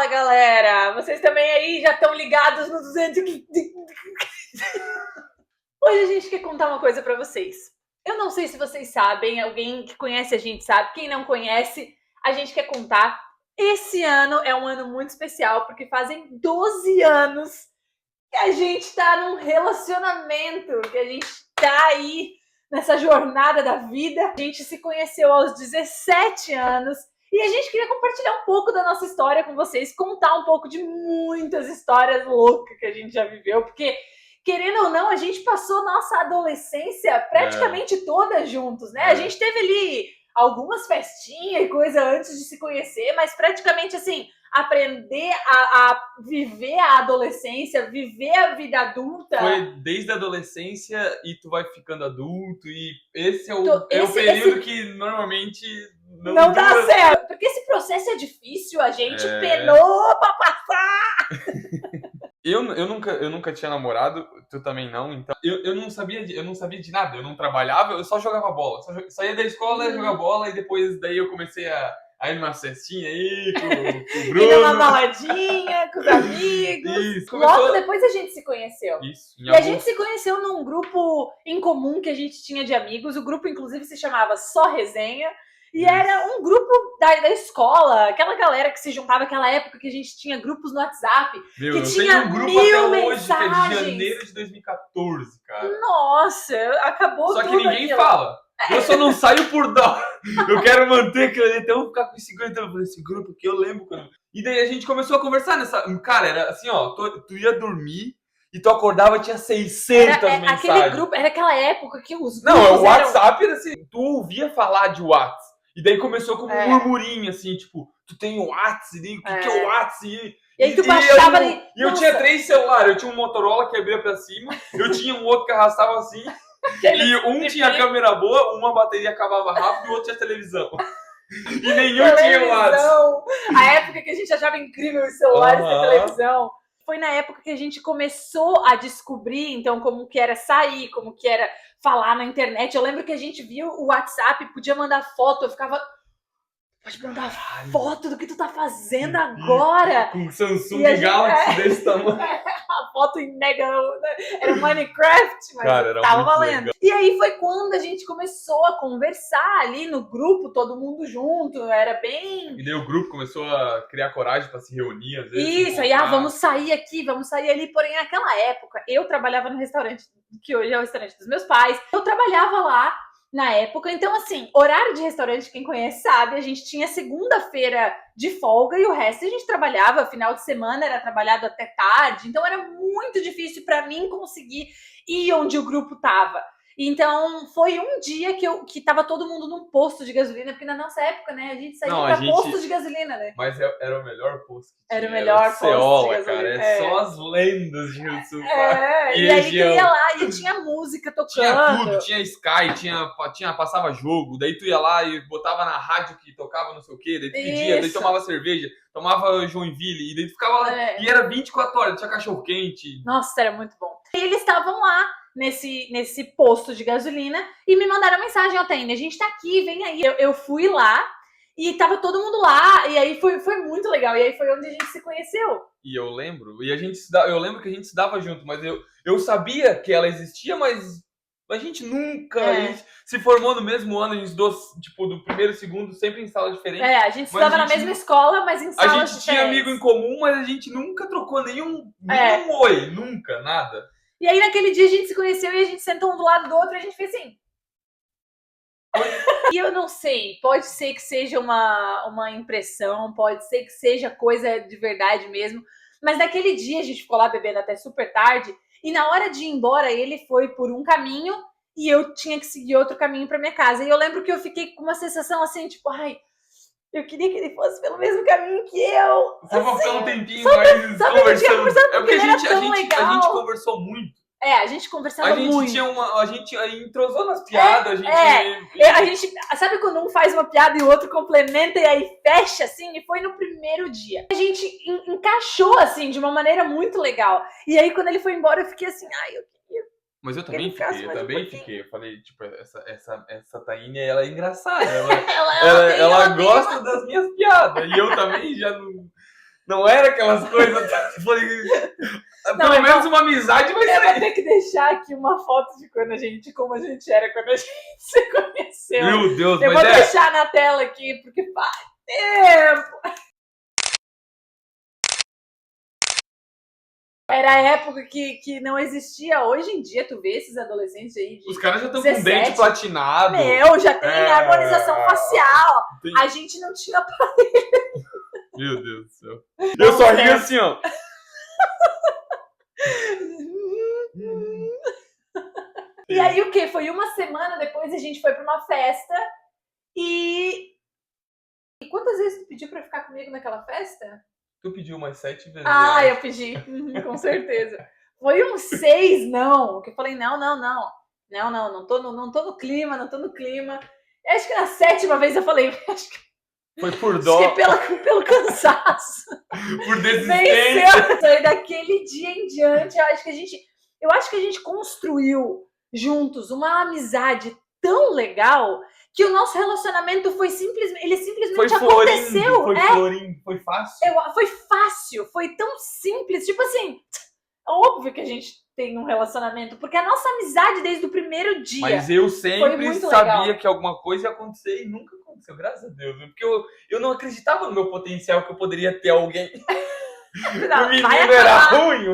Fala, galera! Vocês também aí já estão ligados no 200... Hoje a gente quer contar uma coisa pra vocês. Eu não sei se vocês sabem, alguém que conhece a gente sabe, quem não conhece, a gente quer contar. Esse ano é um ano muito especial, porque fazem 12 anos que a gente tá num relacionamento, que a gente tá aí nessa jornada da vida. A gente se conheceu aos 17 anos e a gente queria compartilhar um pouco da nossa história com vocês, contar um pouco de muitas histórias loucas que a gente já viveu, porque, querendo ou não, a gente passou nossa adolescência praticamente toda juntos, né? A gente teve ali algumas festinhas e coisa antes de se conhecer, mas praticamente assim, aprender a viver a adolescência, viver a vida adulta. Foi desde a adolescência e tu vai ficando adulto e esse é o período que normalmente não dá certo. Porque esse processo é difícil, a gente penou pra passar. Eu nunca tinha namorado, tu também não, então eu não sabia de nada, eu não trabalhava, eu só jogava bola. Só ia da escola, ia jogar bola e depois daí eu comecei a ir numa cestinha aí com o Bruno. Ir numa baladinha com os amigos. Isso, logo depois a gente se conheceu. Isso. E a gente se conheceu num grupo em comum que a gente tinha de amigos. O grupo, inclusive, se chamava Só Resenha. E era um grupo da escola, aquela galera que se juntava naquela época que a gente tinha grupos no WhatsApp. Meu, que eu tinha tenho um grupo 1000 até mensagens. hoje, que é de janeiro de 2014, cara. Nossa, acabou tudo. Só que ninguém aquilo. fala. Eu só não saio por dó. Eu quero manter aquilo ali, então eu vou ficar com esse grupo que eu lembro. E daí a gente começou a conversar nessa... Cara, era assim, ó, tu ia dormir e tu acordava, tinha 600 mensagens. Aquele grupo, era aquela época que os grupos Não, o WhatsApp era assim, tu ouvia falar de WhatsApp. E daí começou como um murmurinho, assim, tipo, tu tem o WhatsApp, e o que é o WhatsApp? E aí tu baixava ali. E eu tinha 3 celulares, eu tinha um Motorola que abria pra cima, eu tinha um outro que arrastava assim, e um tinha a câmera boa, uma bateria acabava rápido e o outro tinha televisão. E nenhum tinha WhatsApp. A época que a gente achava incrível os celulares e televisão. Foi na época que a gente começou a descobrir, então, como que era sair, como que era falar na internet. Eu lembro que a gente viu o WhatsApp, podia mandar foto, eu ficava... Pode mandar foto do que tu tá fazendo agora. Com Samsung Galaxy desse tamanho. A foto em mega... Era Minecraft, mas cara, tava valendo. Legal. E aí foi quando a gente começou a conversar ali no grupo, todo mundo junto, era bem... E daí o grupo começou a criar coragem pra se reunir, às vezes. Isso, aí vamos sair aqui, vamos sair ali. Porém, naquela época, eu trabalhava no restaurante, que hoje é o restaurante dos meus pais. Eu trabalhava lá na época, então assim, horário de restaurante, quem conhece sabe, a gente tinha segunda-feira de folga e o resto a gente trabalhava, final de semana era trabalhado até tarde, então era muito difícil para mim conseguir ir onde o grupo tava. Então, foi um dia que tava todo mundo num posto de gasolina, porque na nossa época, né, a gente saía pra posto de gasolina, né? Mas era o melhor posto que tinha. Era o melhor posto Ceola, de gasolina. Cara, só as lendas de Rio Sul. E aí tu ia lá e tinha música tocando. Tinha tudo, tinha Sky, passava jogo, daí tu ia lá e botava na rádio que tocava não sei o quê, daí tu pedia, daí tomava cerveja, tomava Joinville, e daí tu ficava lá, e era 24 horas, tinha cachorro quente. Nossa, era muito bom. E eles estavam lá, nesse posto de gasolina e me mandaram mensagem, ó, Taine, a gente tá aqui, vem aí. Eu fui lá e tava todo mundo lá e aí foi muito legal. E aí foi onde a gente se conheceu. E eu lembro, eu lembro que a gente se dava junto, mas eu sabia que ela existia, mas a gente nunca a gente se formou no mesmo ano, a gente estudou, tipo, do primeiro e segundo, sempre em sala diferente. A gente estudava na mesma escola, mas em salas diferentes. A gente tinha amigo em comum, mas a gente nunca trocou nenhum oi, nunca, nada. E aí, naquele dia, a gente se conheceu e a gente sentou um do lado do outro e a gente fez assim. E eu não sei, pode ser que seja uma impressão, pode ser que seja coisa de verdade mesmo, mas naquele dia a gente ficou lá bebendo até super tarde e na hora de ir embora, ele foi por um caminho e eu tinha que seguir outro caminho pra minha casa. E eu lembro que eu fiquei com uma sensação assim, tipo, ai... Eu queria que ele fosse pelo mesmo caminho que eu. Só pra ficar um tempinho mais conversando. É porque a gente conversou muito. A gente conversava muito. A gente entrosou nas piadas, a gente... Sabe quando um faz uma piada e o outro complementa e aí fecha, assim? E foi no primeiro dia. A gente encaixou, assim, de uma maneira muito legal. E aí, quando ele foi embora, eu fiquei assim, ai, eu queria... Mas eu também fiquei. Eu falei, tipo, essa Taine, ela é engraçada. Ela gosta das minhas piadas. E eu também já não... Não era aquelas coisas. Eu falei, pelo menos uma amizade vai Eu vou sair. ter que deixar aqui uma foto de como a gente era quando a gente se conheceu. Meu Deus, Eu mas vou deixar na tela aqui, porque faz tempo. Era a época que não existia. Hoje em dia, tu vê esses adolescentes aí de os caras já estão com 17. dente platinado. Meu, já tem harmonização facial. Tem- A gente não tinha... Meu Deus do céu. Eu só ri assim, ó. E aí o que? Foi uma semana depois a gente foi pra uma festa e quantas vezes tu pediu pra ficar comigo naquela festa? Tu pediu umas 7 vezes. Ah, eu pedi, com certeza. Foi uns 6 não, que eu falei não tô no clima. Acho que na 7ª vez eu falei, acho que Foi por dó, pelo cansaço. por desistência. Venceu. E daquele dia em diante, eu acho que a gente construiu juntos uma amizade tão legal que o nosso relacionamento foi simplesmente Foi aconteceu. florindo, foi fácil. Foi fácil, foi tão simples. Tipo assim, é óbvio que a gente tem um relacionamento, porque a nossa amizade desde o primeiro dia. Mas eu Foi sempre muito sabia legal. que alguma coisa ia acontecer e nunca aconteceu, graças a Deus. Porque eu não acreditava no meu potencial que eu poderia ter alguém. Não, O menino vai era acabar. ruim.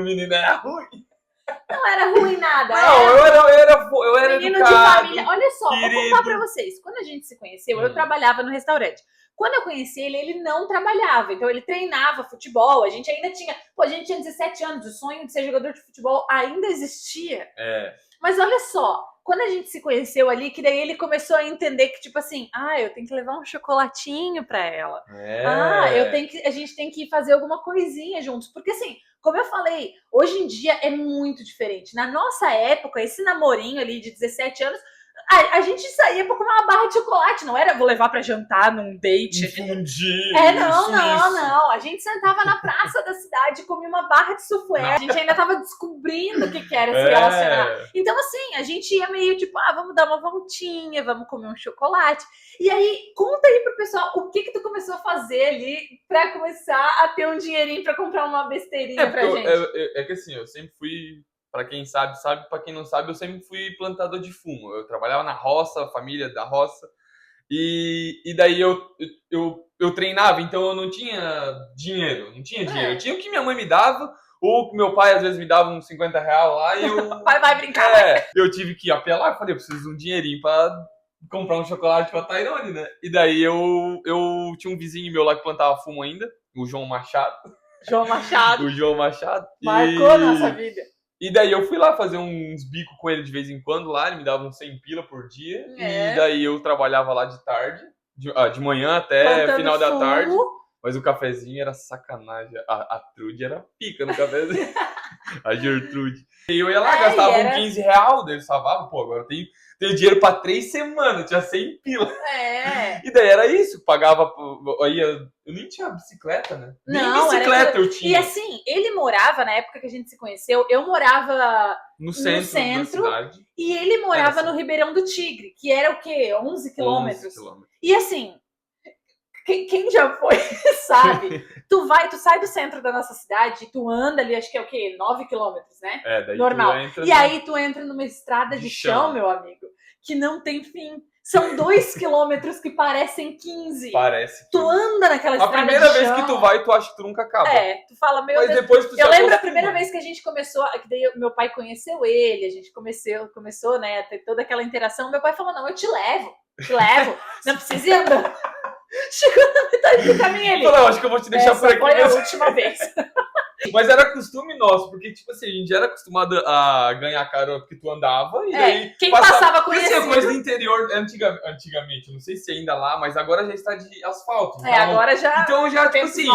Não era ruim nada. Não, eu era menino educado. de família. Olha só, vou querido. contar pra vocês. Quando a gente se conheceu, eu trabalhava no restaurante. Quando eu conheci ele, ele não trabalhava. Então, ele treinava futebol. A gente ainda tinha... Pô, a gente tinha 17 anos. O sonho de ser jogador de futebol ainda existia. É. Mas olha só. Quando a gente se conheceu ali, que daí ele começou a entender que, tipo assim... Ah, eu tenho que levar um chocolatinho pra ela. É. A gente tem que fazer alguma coisinha juntos. Porque assim... Como eu falei, hoje em dia é muito diferente. Na nossa época, esse namorinho ali de 17 anos, a gente saía pra comer uma barra de chocolate. Não era, vou levar pra jantar num date. Infundir. Não. A gente sentava na praça da cidade e comia uma barra de soufflé. A gente ainda tava descobrindo o que era se relacionar. Então, assim, a gente ia meio tipo, vamos dar uma voltinha, vamos comer um chocolate. E aí, conta aí pro pessoal o que tu começou a fazer ali pra começar a ter um dinheirinho pra comprar uma besteirinha pra gente. É que assim, eu sempre fui, pra quem sabe, pra quem não sabe, eu sempre fui plantador de fumo. Eu trabalhava na roça, família da roça, e daí eu treinava, então eu não tinha dinheiro. Eu tinha o que minha mãe me dava, ou que meu pai às vezes me dava uns 50 reais lá, e eu... Pai, vai brincar. Eu tive que apelar, falei, eu preciso de um dinheirinho pra comprar um chocolate pra Tairone, né? E daí eu tinha um vizinho meu lá que plantava fumo ainda, o João Machado. O João Machado. Marcou nossa vida. E daí eu fui lá fazer uns bicos com ele de vez em quando lá, ele me dava uns 100 pila por dia. E daí eu trabalhava lá de tarde, de manhã até plantando final da fumo. tarde. Mas o cafezinho era sacanagem. A Trude era pica no cafezinho. A Gertrude. E eu ia lá, gastava uns 15 reais, daí ele salvava, pô, agora eu tenho dinheiro pra 3 semanas, tinha 100 pila. E daí era isso, pagava, eu nem tinha bicicleta, né? Nem bicicleta eu tinha. E assim, ele morava, na época que a gente se conheceu, eu morava no centro da cidade. E ele morava no Ribeirão do Tigre, que era o quê? 11 quilômetros. E assim, quem já foi sabe, tu sai do centro da nossa cidade e tu anda ali, acho que é o quê? 9 quilômetros, né? Daí normal. E aí tu entra numa estrada de chão, meu amigo, que não tem fim. São 2 quilômetros que parecem 15. Parece. Tu anda naquela estrada de chão. A primeira vez que tu vai, tu acha que tu nunca acaba. Tu fala, meu Deus. Depois tu eu lembro a primeira vez que a gente começou, que daí meu pai conheceu ele, a gente começou, né, a ter toda aquela interação. Meu pai falou, não, eu te levo, não precisa ir andando. Chegou na metade do caminho ali. Eu acho que eu vou te deixar por aqui. Foi a última vez. Mas era costume nosso, porque, tipo assim, a gente era acostumado a ganhar carona porque tu andava e aí... Quem passava conhecido. Porque coisa do interior, antigamente, não sei se ainda lá, mas agora já está de asfalto. Então, agora já... Então já, tipo assim,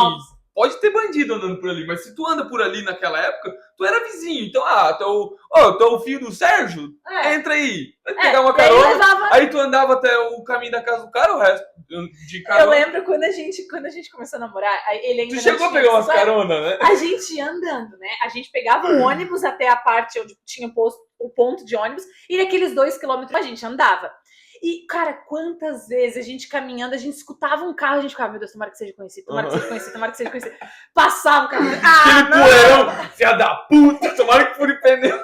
pode ter bandido andando por ali, mas se tu anda por ali naquela época, tu era vizinho. Então, tu é o filho do Sérgio? Entra aí. Vai pegar uma carona. Aí tu andava até o caminho da casa do cara, o resto de carona. Eu lembro quando a gente começou a namorar, ele ainda tu chegou a pegar umas caronas, né? A gente ia andando, né? A gente pegava o ônibus até a parte onde tinha o ponto de ônibus e naqueles 2 quilômetros a gente andava. E, cara, quantas vezes a gente caminhando, a gente escutava um carro, a gente ficava, meu Deus, tomara que seja conhecido, tomara que seja conhecido, tomara que seja conhecido. Passava o carro, Aquele poeirão, filha da puta, tomara que fure pneu.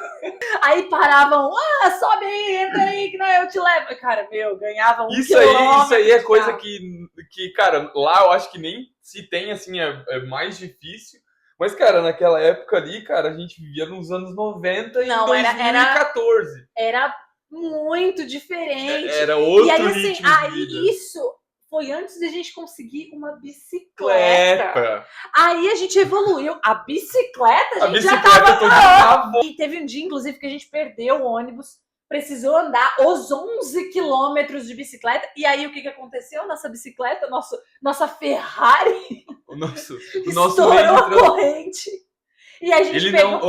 Aí paravam, sobe aí, entra aí, que não, eu te levo. Cara, ganhava Isso aí é coisa que, cara, lá eu acho que nem se tem, assim, é mais difícil. Mas, cara, naquela época ali, cara, a gente vivia nos anos 90 e em 2014. Era muito diferente. Era outro e aí, assim, ritmo de vida. isso foi antes de a gente conseguir uma bicicleta. Aí a gente evoluiu. A bicicleta, a gente já tava... E teve um dia, inclusive, que a gente perdeu o ônibus, precisou andar os 11 quilômetros de bicicleta. E aí, o que aconteceu? Nossa bicicleta, nossa Ferrari o nosso estourou a corrente. E a gente pegou...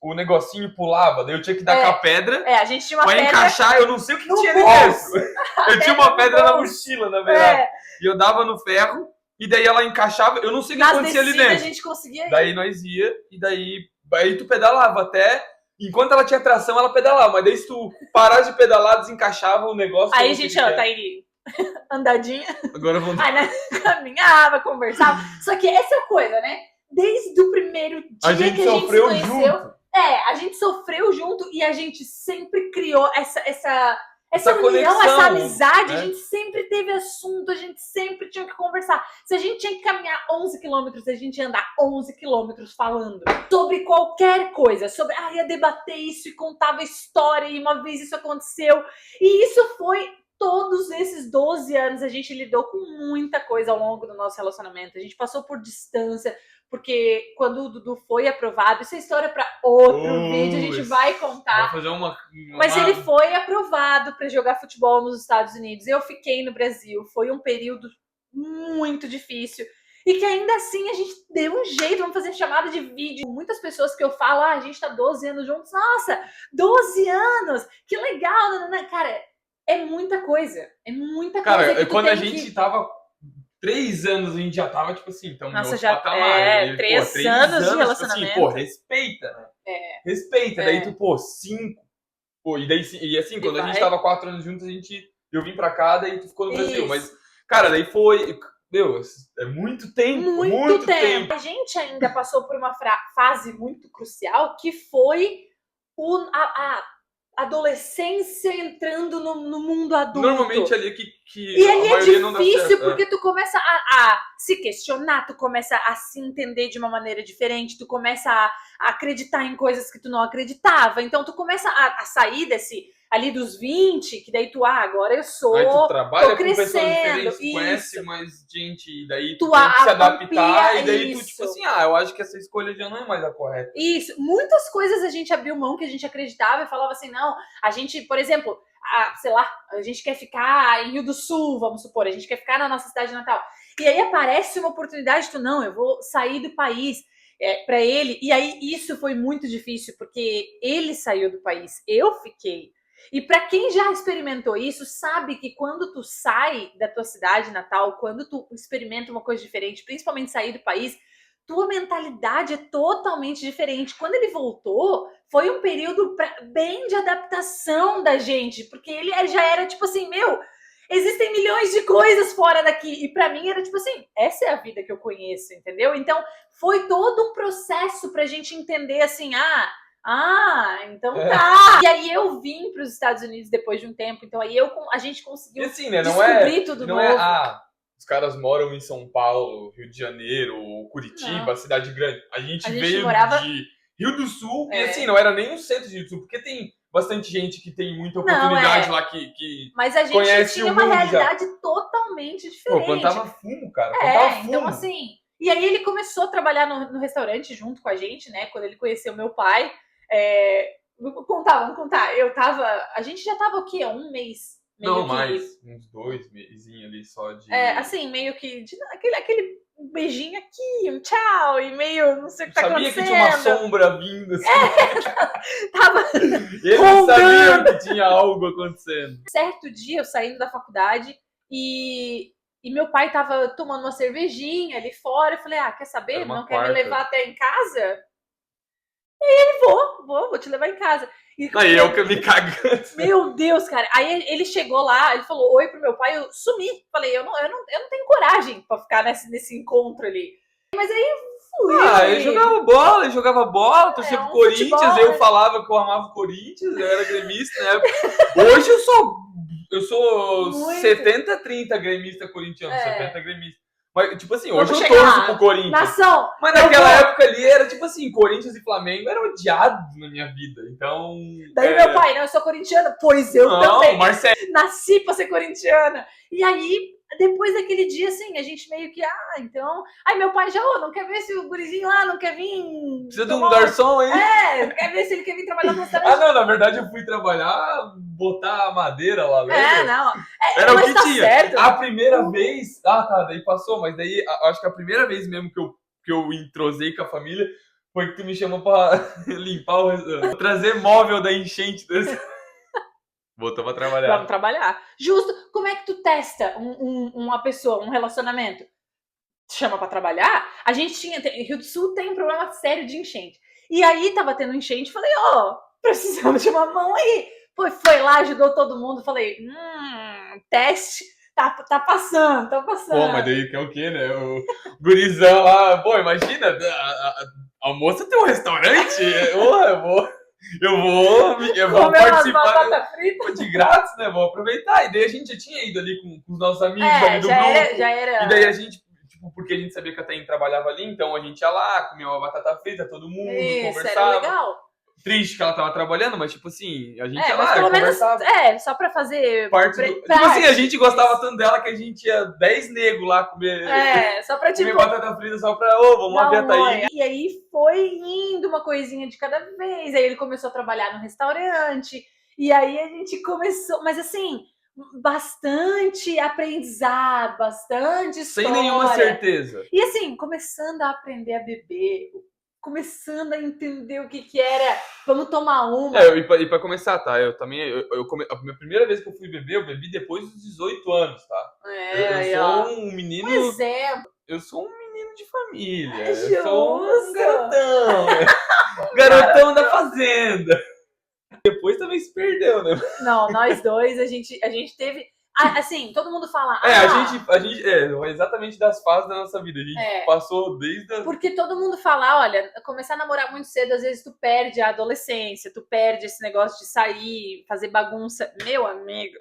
O negocinho pulava, daí eu tinha que dar com a pedra. A gente tinha uma pra pedra encaixar, eu não sei o que tinha ali dentro. Eu tinha uma pedra na mochila, na verdade. E eu dava no ferro, e daí ela encaixava, eu não sei o que acontecia ali dentro. A gente conseguia ir. Daí nós ia, e daí tu pedalava até... Enquanto ela tinha tração, ela pedalava. Mas daí se tu parasse de pedalar, desencaixava o negócio. Aí a gente, tá aí, andadinha. Agora vamos... Aí, né, caminhava, conversava. Só que essa é a coisa, né? Desde o primeiro dia a gente que a gente se conheceu... Junto. A gente sofreu junto e a gente sempre criou essa união, conexão, essa amizade. Né? A gente sempre teve assunto, a gente sempre tinha que conversar. Se a gente tinha que caminhar 11 quilômetros, a gente ia andar 11 quilômetros falando sobre qualquer coisa. Ia debater isso e contava história e uma vez isso aconteceu. E isso foi... Todos esses 12 anos a gente lidou com muita coisa ao longo do nosso relacionamento. A gente passou por distância, porque quando o Dudu foi aprovado, isso é história para outro vídeo, a gente vai contar. Vai fazer Mas ele foi aprovado para jogar futebol nos Estados Unidos. Eu fiquei no Brasil. Foi um período muito difícil. E que ainda assim a gente deu um jeito, vamos fazer chamada de vídeo. Muitas pessoas que eu falo, a gente tá 12 anos juntos. Nossa, 12 anos, que legal. Cara, é muita coisa. É muita coisa. Cara, quando a gente tava 3 anos, a gente já tava, tipo assim, então, nossa, já patamar. 3 anos de relacionamento. Tipo assim, respeita, né? Respeita. Daí tu, 5. E assim, quando a gente tava 4 anos juntos, eu vim pra cá, daí tu ficou no Brasil. Mas, cara, daí foi... Meu, é muito tempo. Muito tempo. A gente ainda passou por uma fase muito crucial, que foi a adolescência entrando no mundo adulto. Normalmente ali que e ali é difícil, porque tu começa a se questionar, tu começa a se entender de uma maneira diferente, tu começa a acreditar em coisas que tu não acreditava. Então tu começa a sair ali dos 20, que daí tu, agora eu sou... Aí tu trabalha com pessoas diferentes, tu conhece mais gente, e daí tu tem que se adaptar, e daí tu, tipo assim, eu acho que essa escolha já não é mais a correta. Isso, muitas coisas a gente abriu mão que a gente acreditava e falava assim, não, a gente, por exemplo, sei lá, a gente quer ficar em Rio do Sul, vamos supor, a gente quer ficar na nossa cidade natal. E aí aparece uma oportunidade, eu vou sair do país para ele, e aí isso foi muito difícil, porque ele saiu do país, eu fiquei. E para quem já experimentou isso, sabe que quando tu sai da tua cidade natal, quando tu experimenta uma coisa diferente, principalmente sair do país, tua mentalidade é totalmente diferente. Quando ele voltou, foi um período bem de adaptação da gente, porque ele já era tipo assim, existem milhões de coisas fora daqui. E para mim era tipo assim, essa é a vida que eu conheço, entendeu? Então foi todo um processo pra gente entender assim, então tá. E aí eu vim para os Estados Unidos depois de um tempo, então aí a gente conseguiu assim, né? descobrir tudo não novo. Os caras moram em São Paulo, Rio de Janeiro, Curitiba, cidade grande. A gente veio de Rio do Sul, e assim, não era nem o centro de Rio do Sul, porque tem bastante gente que tem muita oportunidade lá que mas a gente conhece tinha uma realidade totalmente diferente. Plantava fumo, cara. Plantava fumo. Então assim... E aí ele começou a trabalhar no restaurante junto com a gente, né? Quando ele conheceu meu pai. Vamos contar. A gente já tava o quê? Um mês? Não, mais. Uns 2 mesinhos ali só de... assim, meio que... aquele beijinho aqui, um tchau, e meio... Não sei o que tá acontecendo. Sabia que tinha uma sombra vindo, assim. Tava Eles sabiam que tinha algo acontecendo. Certo dia, eu saindo da faculdade, e meu pai tava tomando uma cervejinha ali fora. Eu falei, quer saber? Não quer me levar até em casa? Vou te levar em casa. E, Aí eu que me cagando. meu Deus, cara. Aí ele chegou lá, ele falou oi pro meu pai, eu sumi. Falei, eu não tenho coragem pra ficar nesse encontro ali. Mas aí fui. Eu jogava bola, torcia pro Corinthians, futebol, eu falava que eu amava o Corinthians, eu era gremista, né? Hoje eu sou Muito. 70-30 gremista corintiano, 70 gremista. Mas, tipo assim, hoje Vamos eu chegar torço lá. pro Corinthians. Nação! Mas naquela época ali era tipo assim, Corinthians e Flamengo eram odiados na minha vida. Então. Daí meu pai, não, eu sou corintiana. Pois eu também. Marcelo. Nasci pra ser corintiana. E aí, depois daquele dia, assim, a gente meio que, então. Aí meu pai já, não quer ver se o gurizinho lá não quer vir. Precisa de um garçom aí. Quer ver se ele quer vir trabalhar no restaurante. Não, na verdade eu fui trabalhar, botar a madeira lá, lembra? Não. Era o que tá tinha. Certo. A primeira vez. Daí passou, mas daí acho que a primeira vez mesmo que eu entrosei com a família foi que tu me chamou pra limpar trazer móvel da enchente desse. Voltou pra trabalhar. Vamos trabalhar. Justo. Como é que tu testa uma pessoa, um relacionamento? Chama pra trabalhar? A gente Rio do Sul tem um problema sério de enchente. E aí tava tendo enchente, falei, precisamos de uma mão aí. Foi lá, ajudou todo mundo, falei, teste, tá passando. Pô, mas daí que é o quê, né? O gurizão lá, pô, imagina, a moça tem um restaurante, eu vou participar de grátis, né? Vou aproveitar. E daí a gente já tinha ido ali com os nossos amigos ali do grupo. Já era. E daí a gente, porque a gente sabia que a Tainha trabalhava ali, então a gente ia lá, comia uma batata frita, todo mundo, conversava. Era legal. Triste que ela tava trabalhando, mas tipo assim, a gente ia mas lá, pelo menos, conversava. só pra fazer Tipo assim, a gente gostava tanto dela que a gente ia 10 negros lá comer, só pra comer batata frita só pra, vamos lá ver a Tainha. E aí foi indo uma coisinha de cada vez, aí ele começou a trabalhar no restaurante, e aí a gente começou, mas assim, bastante aprendizado, bastante história. Sem nenhuma certeza. E assim, começando a aprender a beber, começando a entender o que era, vamos tomar uma. E pra começar, tá? Eu também, a minha primeira vez que eu fui beber, eu bebi depois dos 18 anos, tá? Eu sou um menino... Pois é. Eu sou um menino de família. Justo. Eu sou um garotão. Garotão da fazenda. Depois também se perdeu, né? Não, nós dois, a gente teve... Assim, todo mundo fala... a gente exatamente das fases da nossa vida. A gente passou desde... Porque todo mundo fala, olha, começar a namorar muito cedo, às vezes tu perde a adolescência, tu perde esse negócio de sair, fazer bagunça. Meu amigo...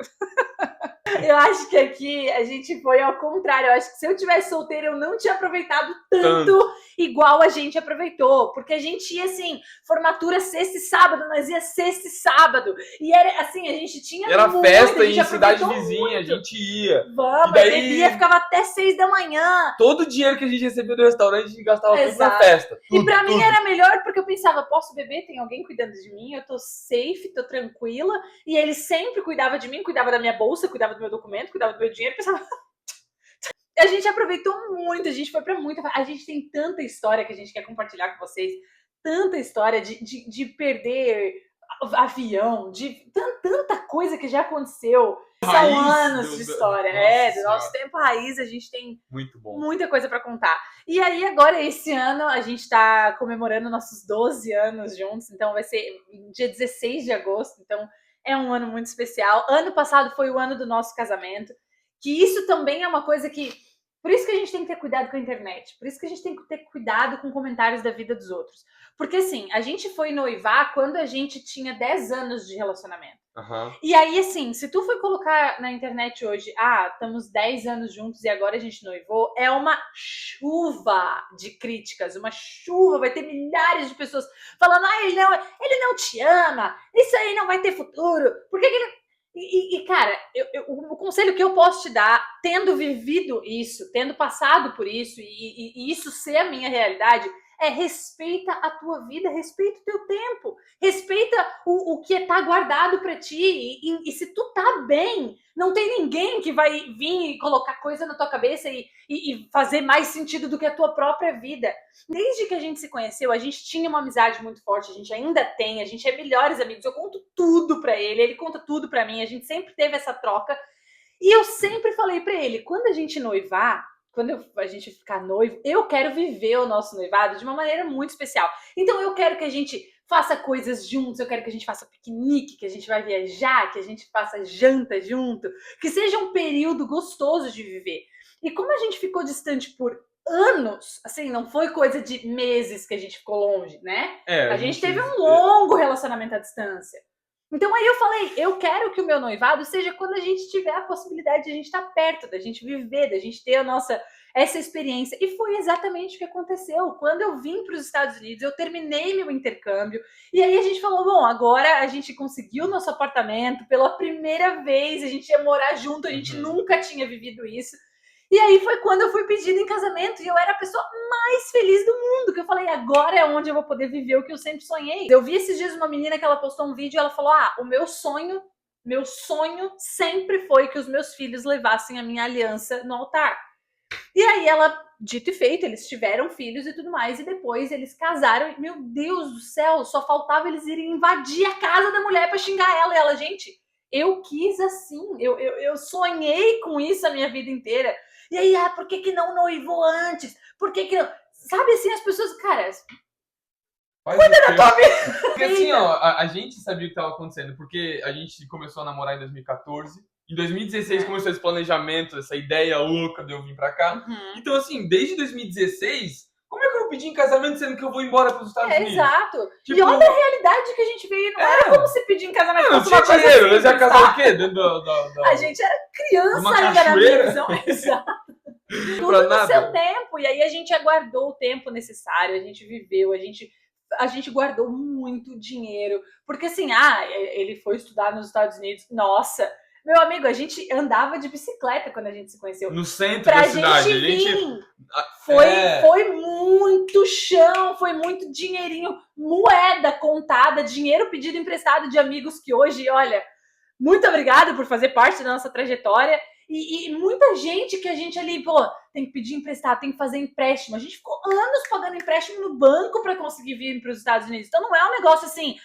Eu acho que aqui a gente foi ao contrário. Eu acho que se eu tivesse solteira, eu não tinha aproveitado tanto igual a gente aproveitou. Porque a gente ia, assim, formatura sexta e sábado, nós ia sexta e sábado. E era, assim, a gente tinha era muito, festa em cidade vizinha, a gente ia. Vamos, daí... bebia, ficava até 6 da manhã. Todo o dinheiro que a gente recebia do restaurante, a gente gastava tudo na festa. E pra mim era melhor, porque eu pensava, posso beber, tem alguém cuidando de mim, eu tô safe, tô tranquila. E ele sempre cuidava de mim, cuidava da minha bolsa, cuidava do meu documento, cuidava do meu dinheiro, pensava... A gente aproveitou muito, a gente foi pra muita... A gente tem tanta história que a gente quer compartilhar com vocês, tanta história de perder avião, de tanta coisa que já aconteceu. São anos de história, do nosso tempo raiz, a gente tem muita coisa pra contar. E aí agora, esse ano, a gente tá comemorando nossos 12 anos juntos, então vai ser dia 16 de agosto, então... É um ano muito especial. Ano passado foi o ano do nosso casamento. Que isso também é uma coisa que... Por isso que a gente tem que ter cuidado com a internet. Por isso que a gente tem que ter cuidado com comentários da vida dos outros. Porque assim, a gente foi noivar quando a gente tinha 10 anos de relacionamento. E aí, assim, se tu for colocar na internet hoje, estamos 10 anos juntos e agora a gente noivou, é uma chuva de críticas, uma chuva, vai ter milhares de pessoas falando, ele não te ama, isso aí não vai ter futuro, por que ele... E cara, o conselho que eu posso te dar, tendo vivido isso, tendo passado por isso, e isso ser a minha realidade, respeita a tua vida, respeita o teu tempo, respeita o que tá guardado pra ti, e se tu tá bem, não tem ninguém que vai vir e colocar coisa na tua cabeça e fazer mais sentido do que a tua própria vida. Desde que a gente se conheceu, a gente tinha uma amizade muito forte, a gente ainda tem, a gente é melhores amigos, eu conto tudo pra ele conta tudo pra mim, a gente sempre teve essa troca, e eu sempre falei pra ele, quando a gente noivar, quando a gente ficar noivo, eu quero viver o nosso noivado de uma maneira muito especial. Então eu quero que a gente faça coisas juntos, eu quero que a gente faça piquenique, que a gente vai viajar, que a gente faça janta junto, que seja um período gostoso de viver. E como a gente ficou distante por anos, assim, não foi coisa de meses que a gente ficou longe, né? A gente teve um longo relacionamento à distância. Então aí eu falei, eu quero que o meu noivado seja quando a gente tiver a possibilidade de a gente estar perto, da gente viver, da gente ter essa experiência. E foi exatamente o que aconteceu. Quando eu vim para os Estados Unidos, eu terminei meu intercâmbio, e aí a gente falou, bom, agora a gente conseguiu nosso apartamento, pela primeira vez a gente ia morar junto, a gente nunca tinha vivido isso. E aí foi quando eu fui pedida em casamento e eu era a pessoa mais feliz do mundo, que eu falei, agora é onde eu vou poder viver o que eu sempre sonhei. Eu vi esses dias uma menina que ela postou um vídeo e ela falou, o meu sonho sempre foi que os meus filhos levassem a minha aliança no altar. E aí ela, dito e feito, eles tiveram filhos e tudo mais, e depois eles casaram, e, meu Deus do céu, só faltava eles irem invadir a casa da mulher pra xingar ela. E ela, gente, eu quis assim, eu sonhei com isso a minha vida inteira. E aí, por que não noivou antes? Por que não... Sabe assim, as pessoas, cara... Cuida da tua vida! Porque assim, ó, a gente sabia o que estava acontecendo, porque a gente começou a namorar em 2014, em 2016 começou esse planejamento, essa ideia louca de eu vir pra cá. Então assim, desde 2016... Como é que eu vou pedir em casamento sendo que eu vou embora para os Estados Unidos? Exato. Tipo... E olha a realidade que a gente veio. Não era como se pedir em casamento. Não tinha dinheiro. Eles iam casar o quê? A gente era criança ainda na minha visão. Exato. Tudo no seu tempo. E aí a gente aguardou o tempo necessário. A gente viveu. A gente guardou muito dinheiro. Porque assim, ele foi estudar nos Estados Unidos. Nossa... Meu amigo, a gente andava de bicicleta quando a gente se conheceu. No centro da cidade. A gente foi muito chão, foi muito dinheirinho, moeda contada, dinheiro pedido emprestado de amigos que hoje, olha, muito obrigada por fazer parte da nossa trajetória. E muita gente que a gente ali, tem que pedir emprestado, tem que fazer empréstimo. A gente ficou anos pagando empréstimo no banco para conseguir vir para os Estados Unidos. Então não é um negócio assim,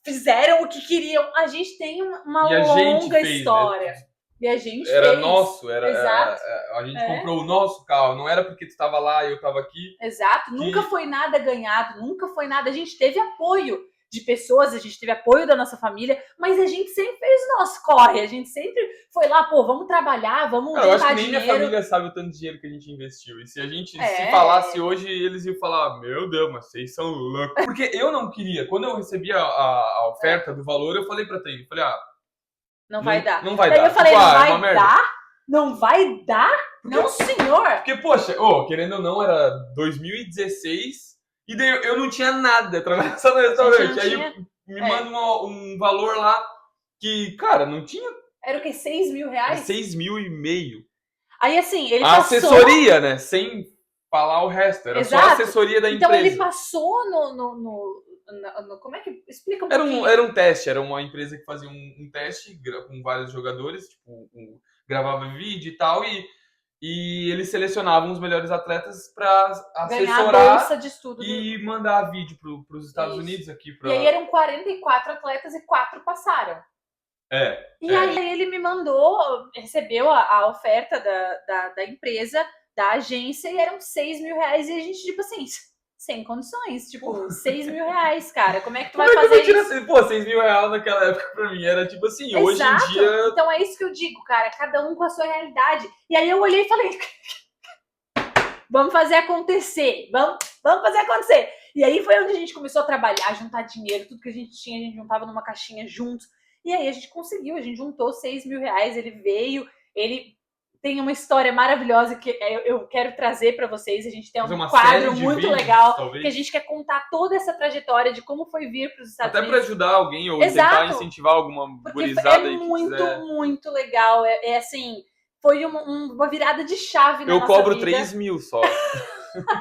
fizeram o que queriam. A gente tem uma longa história. Né? E a gente era nosso, a gente comprou o nosso carro, não era porque tu estava lá e eu estava aqui. Exato, nunca foi nada ganhado, nunca foi nada. A gente teve apoio de pessoas, a gente teve apoio da nossa família, mas a gente sempre fez o nosso corre, a gente sempre foi lá, vamos trabalhar, vamos juntar dinheiro. Eu acho que nem minha família sabe o tanto de dinheiro que a gente investiu. E se a gente se falasse hoje, eles iam falar, meu Deus, mas vocês são loucos. Porque eu não queria, quando eu recebi a oferta do valor, eu falei pra Tânia, falei, não vai dar. Não vai Daí dar. Eu falei, não vai dar? Não vai dar? Porque, não, senhor! Porque, poxa, querendo ou não, era 2016... E daí eu não tinha nada trabalhando só no restaurante. Aí me manda um valor lá que, cara, não tinha. Era o quê? 6 mil reais? 6 mil e meio. Aí assim, ele passou... A assessoria, né? Sem falar o resto. Era só a assessoria da empresa. Então ele passou no como é que... Explica um pouquinho. Era um teste. Era uma empresa que fazia um teste com vários jogadores. Tipo, gravava vídeo e tal. E eles selecionavam os melhores atletas para assessorar bolsa de estudo e mandar vídeo para os Estados Unidos aqui. E aí eram 44 atletas e 4 passaram. E aí ele me mandou, recebeu a oferta da empresa, da agência, e eram 6 mil reais. E a gente, tipo assim, sem condições. Tipo, 6 mil reais, cara. Como é que tu vai fazer isso? Pô, 6 mil reais naquela época pra mim era tipo assim, Exato. Hoje em dia... Então é isso que eu digo, cara. Cada um com a sua realidade. E aí eu olhei e falei, vamos fazer acontecer. Vamos fazer acontecer. E aí foi onde a gente começou a trabalhar, juntar dinheiro. Tudo que a gente tinha, a gente juntava numa caixinha juntos. E aí a gente conseguiu. A gente juntou 6 mil reais. Ele veio, ele... Tem uma história maravilhosa que eu quero trazer para vocês. A gente tem um quadro muito vídeos, legal, talvez. Que a gente quer contar toda essa trajetória de como foi vir para os Estados Unidos. Até para ajudar alguém ou tentar incentivar alguma gurizada aí que quiser. É muito legal. É foi uma virada de chave na nossa vida. Eu cobro 3 mil só.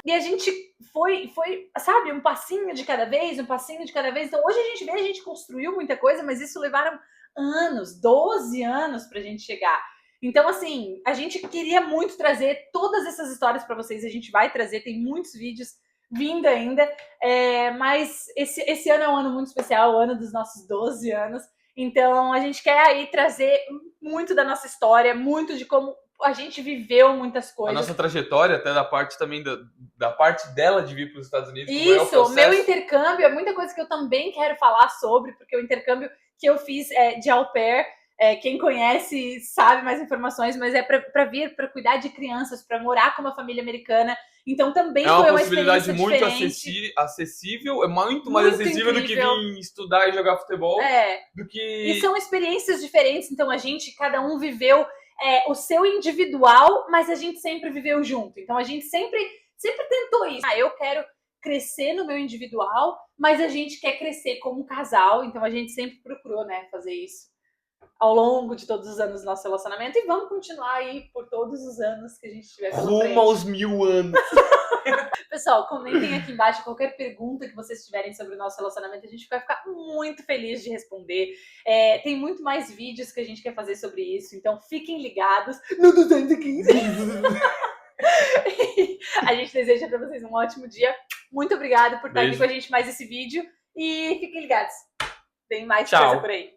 E a gente foi, sabe, um passinho de cada vez, Então hoje a gente vê, a gente construiu muita coisa, mas isso levaram anos, 12 anos pra gente chegar. Então, assim, a gente queria muito trazer todas essas histórias para vocês. A gente vai trazer, tem muitos vídeos vindo ainda. Mas esse ano é um ano muito especial, o ano dos nossos 12 anos. Então, a gente quer aí trazer muito da nossa história, muito de como a gente viveu muitas A coisas. nossa trajetória, até da parte também da parte dela de vir para os Estados Unidos. como é o Isso, o meu processo. intercâmbio é muita coisa que eu também quero falar sobre, porque o intercâmbio que eu fiz de au pair, quem conhece sabe mais informações, mas é para vir, para cuidar de crianças, para morar com uma família americana. Então também É uma foi uma possibilidade experiência muito diferente. acessível, é muito mais Muito acessível do que incrível. vir estudar e jogar futebol. Do E que. são experiências diferentes, então cada um viveu o seu individual, mas a gente sempre viveu junto. Então a gente sempre tentou isso. Eu quero crescer no meu individual, mas a gente quer crescer como casal, então a gente sempre procurou, né, fazer isso ao longo de todos os anos do nosso relacionamento e vamos continuar aí por todos os anos que a gente tiver pela frente. Rumo aos 1000 anos. Pessoal, comentem aqui embaixo qualquer pergunta que vocês tiverem sobre o nosso relacionamento. A gente vai ficar muito feliz de responder. Tem muito mais vídeos que a gente quer fazer sobre isso, então fiquem ligados no 215. A gente deseja para vocês um ótimo dia. Muito obrigada por estar aqui com a gente mais esse vídeo e fiquem ligados. Tem mais coisa por aí.